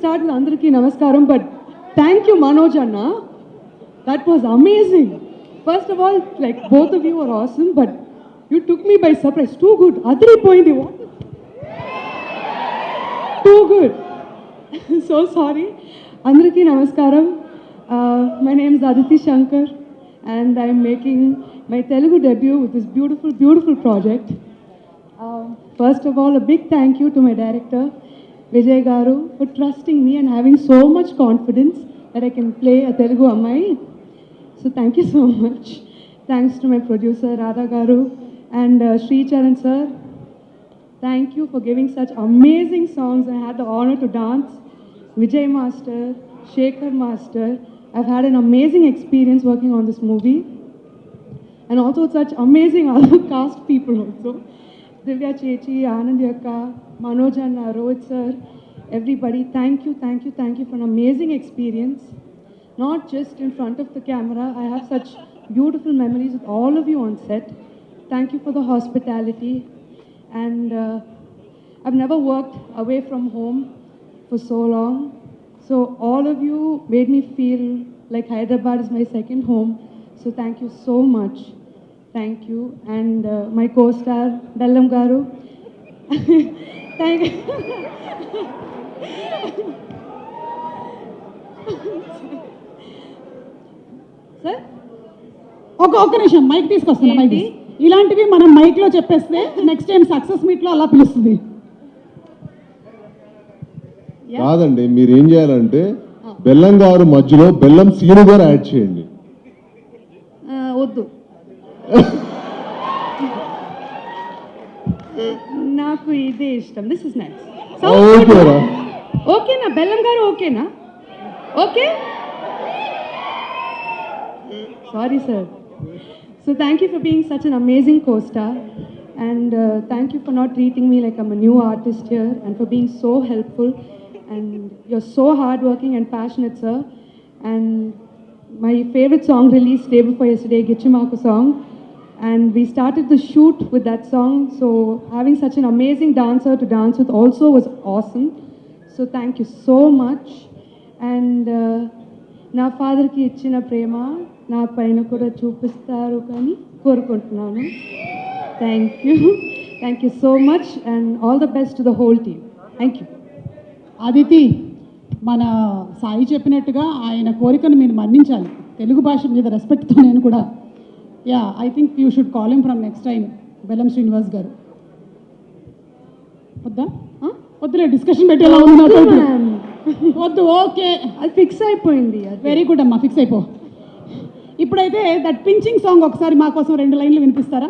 start with Andariki Namaskaram, but thank you, Manoj Anna. That was amazing. First of all, like both of you were awesome, but you took me by surprise. Too good. Adri poindi. What? Too good. So sorry. Andariki Namaskaram. My name is Aditi Shankar, and I'm making my Telugu debut with this beautiful, beautiful project. First of all, a big thank you to my director, Vijay Garu, for trusting me and having so much confidence that I can play a Telugu Ammai. So thank you so much. Thanks to my producer, Radha Garu, and Sri Charan sir. Thank you for giving such amazing songs. I had the honor to dance. Vijay Master, Shekhar Master. I've had an amazing experience working on this movie. And also such amazing other cast people also. Divya Chechi, Anand Yakka, Manoj Anna, Rohit sir, everybody, thank you for an amazing experience. Not just in front of the camera, I have such beautiful memories with all of you on set. Thank you for the hospitality. And I've never worked away from home for so long. So all of you made me feel like Hyderabad is my second home. So thank you so much. Thank you. And my co-star, Bellam Garu. Thank you. Sir? ఒక్క నిమిషం mic తీసుకొస్తున్నా. Mic ఇలాంటివి మనం మైక్లో చెప్పేస్తే next time success మీట్లో అలా పిలుస్తుంది. కాదండి, మీరు ఏం చేయాలంటే బెల్లం గారు మధ్యలో బెల్లం సీను గారు యాడ్ చేయండి. వద్దు, నాకు ఇదే ఇష్టం. This is nice. ఓకేనా బెల్లం గారు? ఓకేనా? Okay, sorry sir. So thank you for being such an amazing co-star, and thank you for not treating me like I'm a new artist here, and for being so helpful, and you're so hardworking and passionate, sir. And my favorite song released day before yesterday, Gichimaku song, and we started the shoot with that song, so having such an amazing dancer to dance with also was awesome. So thank you so much. And నా ఫాదర్కి ఇచ్చిన ప్రేమ నా పైన కూడా చూపిస్తారు కానీ కోరుకుంటున్నాను. Thank you so much and all the best to the whole team. Thank you. Aditi, మన సాయి చెప్పినట్టుగా ఆయన కోరికను మీరు మన్నించాలి. తెలుగు భాష మీద రెస్పెక్ట్తో నేను కూడా I think you should call him from next time బెల్లం శ్రీనివాస్ గారు. వద్దులే, డిస్కషన్ పెట్టేలా ఉంది. వద్దు, ఓకే, అది ఫిక్స్ అయిపోయింది. వెరీ గుడ్ అమ్మా, ఫిక్స్ అయిపో. ఇప్పుడైతే దట్ పించింగ్ సాంగ్ ఒకసారి మా కోసం 2 లైన్లు వినిపిస్తారా?